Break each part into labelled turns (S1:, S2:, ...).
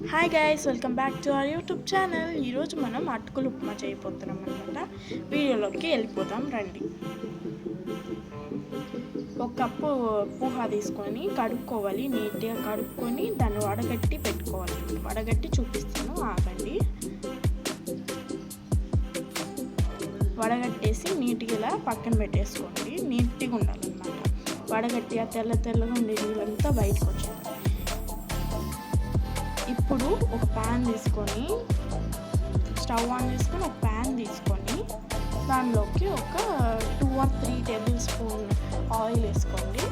S1: Hi guys, welcome back to our YouTube channel. ఈరోజు మనం అటుకులు ఉప్మా చేయబోతున్నాం అనమాట. వీడియోలోకి వెళ్ళిపోతాం రండి. ఒక కప్పు పూహా తీసుకొని కడుక్కోవాలి. నీట్గా కడుక్కొని దాన్ని వడగట్టి పెట్టుకోవాలి. వడగట్టి చూపిస్తాను, ఆగండి. వడగట్టేసి నీట్గా ఇలా పక్కన పెట్టేసుకోండి. నీట్గా ఉండాలన్నమాట. వడగట్టి ఆ తెల్లగా ఉండే నీళ్ళంతా బయటకు వచ్చేది. ఇప్పుడు ఒక ప్యాన్ తీసుకొని స్టవ్ ఆన్ చేసుకొని ఒక ప్యాన్ తీసుకొని దానిలోకి ఒక 2 or 3 టేబుల్ స్పూన్ ఆయిల్ వేసుకోండి.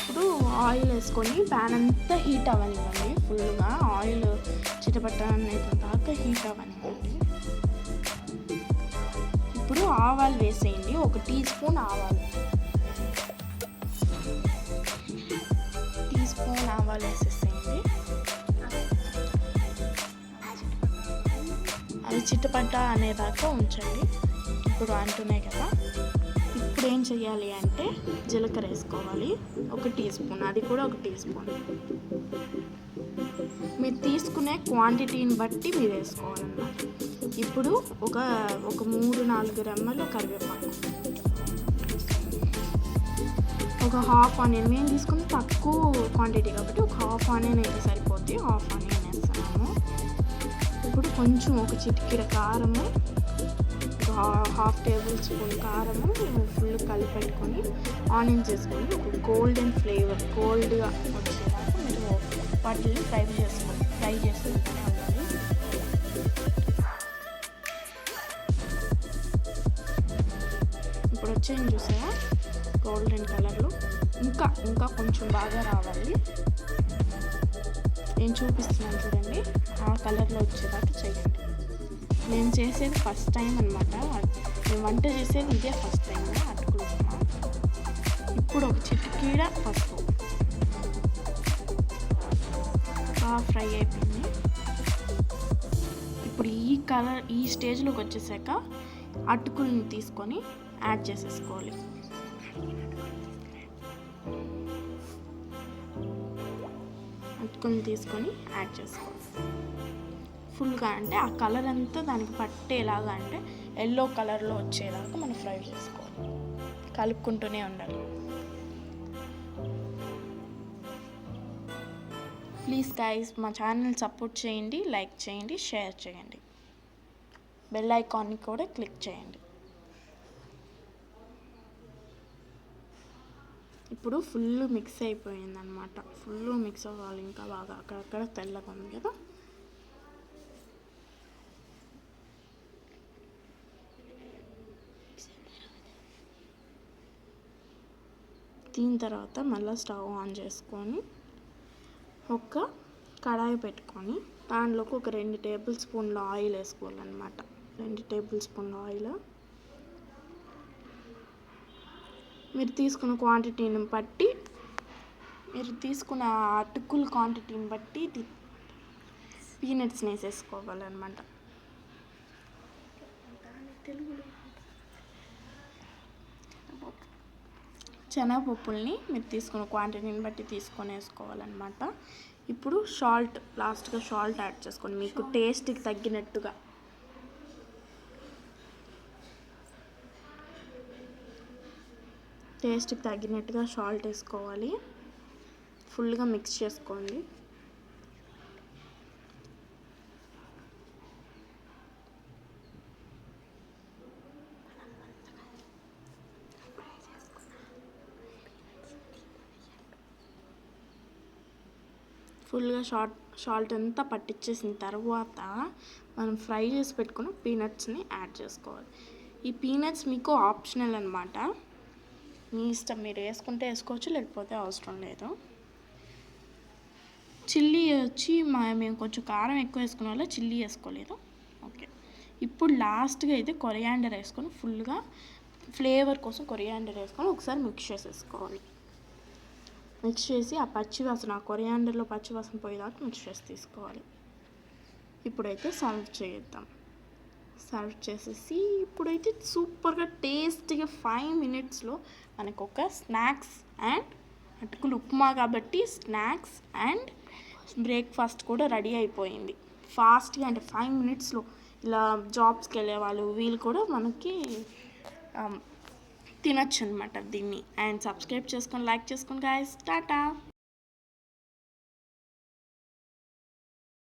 S1: ఇప్పుడు ఆయిల్ వేసుకొని ప్యాన్ అంతా హీట్ అవ్వనివ్వండి. ఫుల్గా ఆయిల్ చిటపట్టనే దాకా హీట్ అవ్వనివ్వండి. ఇప్పుడు ఆవాలు వేసేయండి. 1 టీ స్పూన్ ఆవాలు, వేసేసేయండి. అవి చిటపట్ట అనేదాకా ఉంచండి. ఇప్పుడు అంటున్నాయి కదా. ఇప్పుడు ఏం చేయాలి అంటే జీలకర్ర వేసుకోవాలి. 1 టీ స్పూన్, అది కూడా 1 టీ స్పూన్. మీరు తీసుకునే క్వాంటిటీని బట్టి మీరు వేసుకోవాలన్నమాట. ఇప్పుడు ఒక 3-4 రెమ్మలు కరివేపాకు, ఒక హాఫ్ ఆనియన్. మేము తీసుకుని తక్కువ క్వాంటిటీ కాబట్టి ఒక హాఫ్ ఆనియన్ అయితే సరిపోద్ది. హాఫ్ ఆనియన్ వేస్తున్నాము. ఇప్పుడు కొంచెం ఒక చిటికెడ కారము, హాఫ్ టేబుల్ స్పూన్ కారము ఫుల్ కలిపెట్టుకొని ఆనియన్స్ వేసుకొని ఒక గోల్డెన్ ఫ్లేవర్, గోల్డ్గా వచ్చేదాకా మీరు వాటిని ఫ్రై చేసుకుంటూనే ఉండాలి. ఇప్పుడు వచ్చేది చూసారా గోల్డెన్ కలర్లో. ఇంకా కొంచెం బాగా రావాలి. నేను చూపిస్తున్నాను చూడండి. ఆ కలర్లో వచ్చేదాకా చేయండి. నేను చేసేది ఫస్ట్ టైం అనమాట. నేను వంట చేసేది ఇదే ఫస్ట్ టైం అటుకులు ఉప్మా. ఇప్పుడు ఒక చిటికెడ పసుపు. బాగా ఫ్రై అయిపోయింది. ఇప్పుడు ఈ స్టేజ్లోకి వచ్చేసాక అటుకుల్ని తీసుకొని యాడ్ చేసేసుకోవాలి. అటుకుల్ని తీసుకొని యాడ్ చేసుకోవాలి ఫుల్గా. అంటే ఆ కలర్ అంతా దానికి పట్టేలాగా, అంటే ఎల్లో కలర్లో వచ్చేలాగా మనం ఫ్రై చేసుకోవాలి. కలుపుకుంటూనే ఉండాలి. ప్లీజ్ గైస్, మా ఛానల్ సపోర్ట్ చేయండి, లైక్ చేయండి, షేర్ చేయండి, బెల్ ఐకాన్ని కూడా క్లిక్ చేయండి. ఇప్పుడు ఫుల్ మిక్స్ అయిపోయిందనమాట. ఫుల్ మిక్స్ అవ్వాలి ఇంకా బాగా. అక్కడక్కడ తెల్లగా ఉంది కదా. దీని తర్వాత మళ్ళీ స్టవ్ ఆన్ చేసుకొని ఒక కడాయి పెట్టుకొని దాంట్లోకి ఒక 2 టేబుల్ స్పూన్ల ఆయిల్ వేసుకోవాలన్నమాట. 2 టేబుల్ స్పూన్ల ఆయిల్. మీరు తీసుకున్న క్వాంటిటీని బట్టి, మీరు తీసుకున్న అటుకుల క్వాంటిటీని బట్టి పీనట్స్ని వేసేసుకోవాలన్నమాట. శనగపప్పుల్ని మీరు తీసుకున్న క్వాంటిటీని బట్టి తీసుకొని వేసుకోవాలన్నమాట. ఇప్పుడు లాస్ట్గా సాల్ట్ యాడ్ చేసుకోండి మీకు టేస్ట్కి తగ్గినట్టుగా. సాల్ట్ వేసుకోవాలి. ఫుల్గా మిక్స్ చేసుకోండి. ఫుల్గా సాల్ట్ అంతా పట్టించేసిన తర్వాత మనం ఫ్రై చేసి పెట్టుకున్న పీనట్స్ని యాడ్ చేసుకోవాలి. ఈ పీనట్స్ మీకు ఆప్షనల్ అనమాట. మీ ఇష్టం, మీరు వేసుకుంటే వేసుకోవచ్చు, లేకపోతే అవసరం లేదు. చిల్లీ వచ్చి మేము కొంచెం కారం ఎక్కువ వేసుకునే వల్ల చిల్లీ వేసుకోలేదు. ఓకే. ఇప్పుడు లాస్ట్గా అయితే కొరియాండర్ వేసుకొని ఫుల్గా ఫ్లేవర్ కోసం కొరియాండర్ వేసుకొని ఒకసారి మిక్స్ చేసేసుకోవాలి. మిక్స్ చేసి ఆ కొరియాండర్లో పచ్చివాసన పోయేదాకా మిక్స్ చేసి తీసుకోవాలి. ఇప్పుడైతే సర్వ్ చేద్దాం. సర్వ్ చేసేసి ఇప్పుడైతే సూపర్గా టేస్టీగా 5 మినిట్స్లో మనకు ఒక స్నాక్స్ అండ్ అటుకులు ఉప్మా కాబట్టి స్నాక్స్ అండ్ బ్రేక్ఫాస్ట్ కూడా రెడీ అయిపోయింది ఫాస్ట్గా. అంటే 5 మినిట్స్లో ఇలా జాబ్స్కి వెళ్ళే వాళ్ళు వీళ్ళు కూడా మనకి తినొచ్చు అనమాట దీన్ని. అండ్ సబ్స్క్రైబ్ చేసుకొని లైక్ చేసుకొని గాయస్. టాటా.